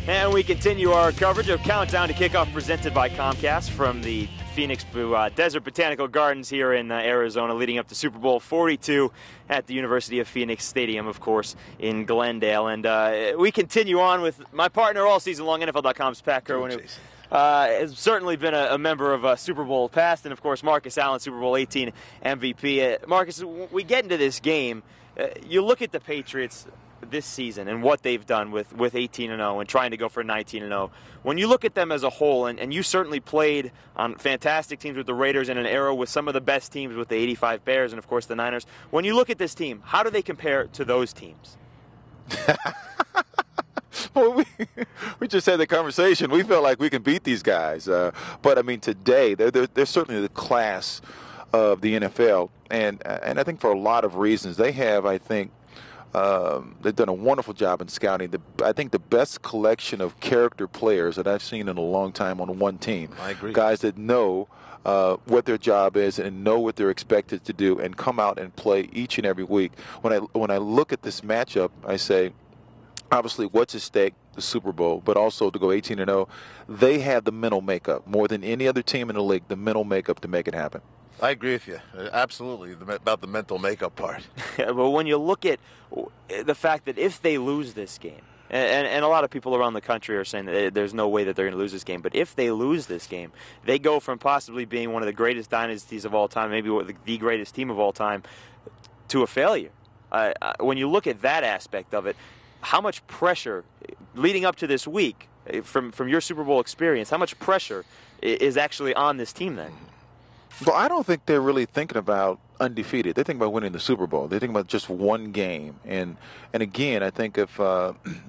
And we continue our coverage of Countdown to Kickoff presented by Comcast from the Phoenix Desert Botanical Gardens here in Arizona, leading up to Super Bowl XLII at the University of Phoenix Stadium, of course, in Glendale. And we continue on with my partner all season long, NFL.com's Pat Kirwan, who has certainly been a member of Super Bowl past, and, of course, Marcus Allen, Super Bowl XVIII MVP. Marcus, we get into this game. You look at the Patriots this season and what they've done with 18-0 and trying to go for 19-0. When you look at them as a whole, and you certainly played on fantastic teams with the Raiders in an era with some of the best teams with the 85 Bears and, of course, the Niners. When you look at this team, how do they compare to those teams? Well, we just had the conversation. We feel like we can beat these guys. But, I mean, today, they're certainly the class of the NFL. And I think for a lot of reasons, they have, I think, they've done a wonderful job in scouting. I think the best collection of character players that I've seen in a long time on one team. I agree. Guys that know what their job is and know what they're expected to do and come out and play each and every week. When I look at this matchup, I say, obviously, what's at stake? The Super Bowl, but also to go 18-0. They have the mental makeup more than any other team in the league. The mental makeup to make it happen. I agree with you. Absolutely, about the mental makeup part. Well, when you look at the fact that if they lose this game, and a lot of people around the country are saying that there's no way that they're going to lose this game, but if they lose this game, they go from possibly being one of the greatest dynasties of all time, maybe the greatest team of all time, to a failure. When you look at that aspect of it, how much pressure, leading up to this week, from your Super Bowl experience, how much pressure is actually on this team then? Well, I don't think they're really thinking about undefeated. They think about winning the Super Bowl. They think about just one game. And again, I think if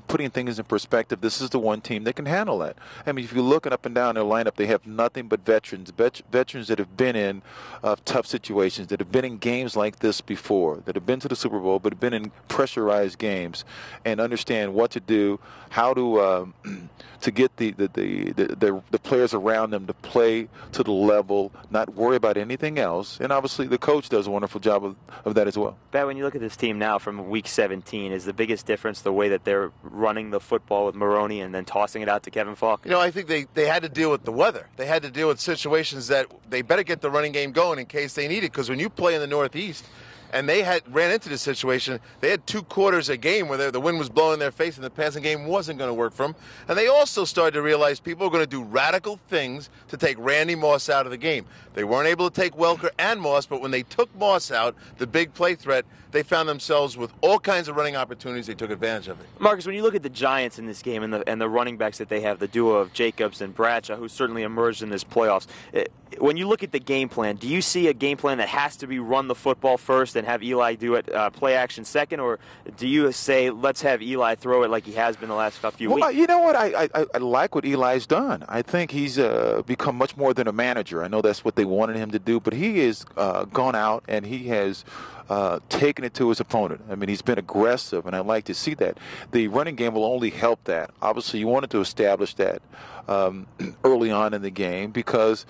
putting things in perspective, this is the one team that can handle that. I mean, if you're looking up and down their lineup, they have nothing but veterans that have been in tough situations, that have been in games like this before, that have been to the Super Bowl, but have been in pressurized games and understand what to do, how to get the players around them to play to the level, not worry about anything else. And obviously the coach does a wonderful job of that as well. Pat, when you look at this team now from Week 17, is the biggest difference the way that they're running the football with Maroney and then tossing it out to Kevin Falk? You know, I think they had to deal with the weather. They had to deal with situations that they better get the running game going in case they need it, because when you play in the Northeast, and they ran into this situation, they had 2 quarters a game where the wind was blowing in their face and the passing game wasn't going to work for them. And they also started to realize people are going to do radical things to take Randy Moss out of the game. They weren't able to take Welker and Moss, but when they took Moss out, the big play threat, they found themselves with all kinds of running opportunities. They took advantage of it. Marcus, when you look at the Giants in this game and the running backs that they have, the duo of Jacobs and Bradshaw, who certainly emerged in this playoffs, when you look at the game plan, do you see a game plan that has to be run the football first and have Eli do it play action second, or do you say let's have Eli throw it like he has been the last few weeks? Well, you know what? I like what Eli's done. I think he's become much more than a manager. I know that's what they wanted him to do, but he has gone out and he has taken it to his opponent. I mean, he's been aggressive, and I like to see that. The running game will only help that. Obviously, you wanted to establish that early on in the game, because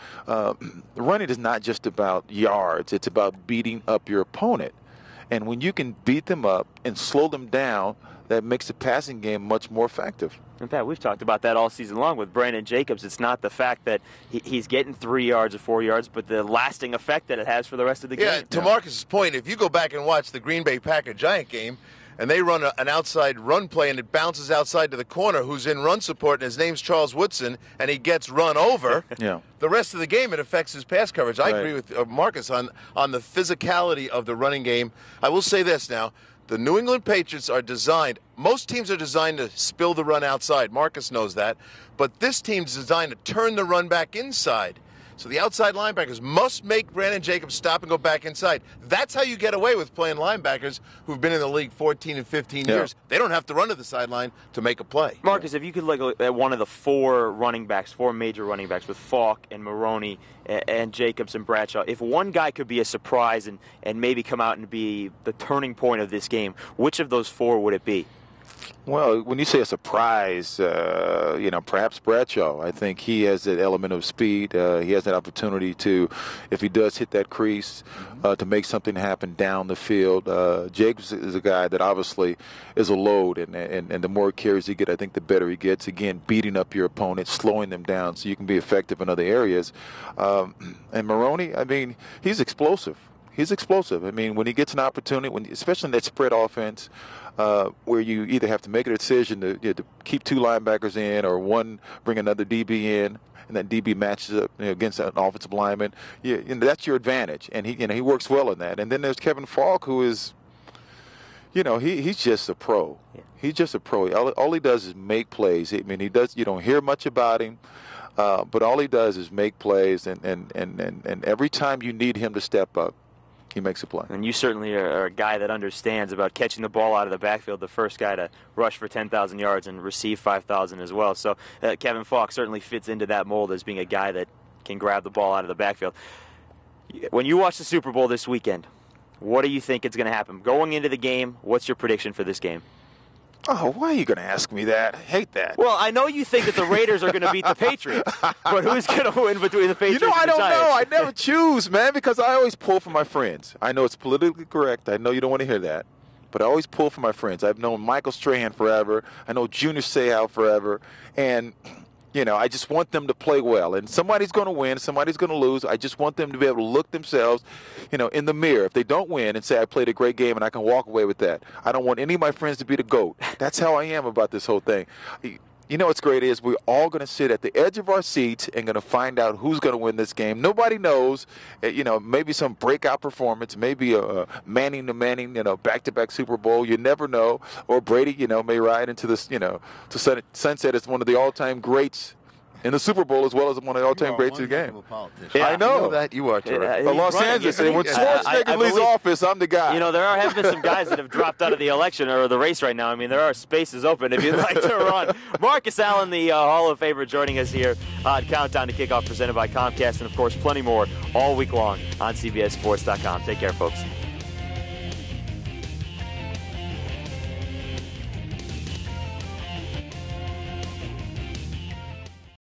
running is not just about yards. It's about beating up your opponent. And when you can beat them up and slow them down, that makes the passing game much more effective. In fact, we've talked about that all season long with Brandon Jacobs. It's not the fact that he's getting 3 yards or 4 yards, but the lasting effect that it has for the rest of the game. Yeah, to Marcus's point, if you go back and watch the Green Bay Packer-Giant game, and they run an outside run play, and it bounces outside to the corner, who's in run support, and his name's Charles Woodson, and he gets run over. Yeah. The rest of the game, it affects his pass coverage. I agree with Marcus on the physicality of the running game. I will say this now. The New England Patriots are designed, most teams are designed to spill the run outside. Marcus knows that. But this team's designed to turn the run back inside. So the outside linebackers must make Brandon Jacobs stop and go back inside. That's how you get away with playing linebackers who've been in the league 14 and 15 years. They don't have to run to the sideline to make a play. Marcus, if you could look at one of the 4 major running backs with Falk and Maroney and Jacobs and Bradshaw, if one guy could be a surprise and maybe come out and be the turning point of this game, which of those 4 would it be? Well, when you say a surprise, perhaps Bradshaw. I think he has that element of speed. He has that opportunity to, if he does hit that crease, to make something happen down the field. Jacobs is a guy that obviously is a load, and the more carries he gets, I think the better he gets. Again, beating up your opponent, slowing them down so you can be effective in other areas. And Maroney, I mean, he's explosive. He's explosive. I mean, when he gets an opportunity, especially in that spread offense, where you either have to make a decision to keep two linebackers in or one bring another DB in, and that DB matches up against an offensive lineman, that's your advantage. And he works well in that. And then there's Kevin Falk, who is, he's just a pro. Yeah. He's just a pro. All he does is make plays. I mean, you don't hear much about him. But all he does is make plays, and every time you need him to step up, he makes a play. And you certainly are a guy that understands about catching the ball out of the backfield, the first guy to rush for 10,000 yards and receive 5,000 as well. So Kevin Falk certainly fits into that mold as being a guy that can grab the ball out of the backfield. When you watch the Super Bowl this weekend, what do you think is going to happen? Going into the game, what's your prediction for this game? Oh, why are you going to ask me that? I hate that. Well, I know you think that the Raiders are going to beat the Patriots, but who's going to win between the Patriots and the Giants? I don't know. I never choose, man, because I always pull for my friends. I know it's politically correct. I know you don't want to hear that, but I always pull for my friends. I've known Michael Strahan forever. I know Junior Seau forever, and I just want them to play well. And somebody's going to win, somebody's going to lose. I just want them to be able to look themselves, in the mirror. If they don't win, and say I played a great game and I can walk away with that. I don't want any of my friends to be the GOAT. That's how I am about this whole thing. What's great is we're all going to sit at the edge of our seats and going to find out who's going to win this game. Nobody knows. Maybe some breakout performance, maybe a Manning to Manning, back-to-back Super Bowl. You never know. Or Brady, may ride into this, to sunset as one of the all-time greats in the Super Bowl as well as one of the all-time greats of the game. Yeah, I know that you are terrific. Los Angeles, and when Schwarzenegger leaves office, I'm the guy. There have been some guys that have dropped out of the election or the race right now. I mean, there are spaces open if you'd like to run. Marcus Allen, the Hall of Famer, joining us here on Countdown to Kickoff, presented by Comcast, and, of course, plenty more all week long on CBSSports.com. Take care, folks.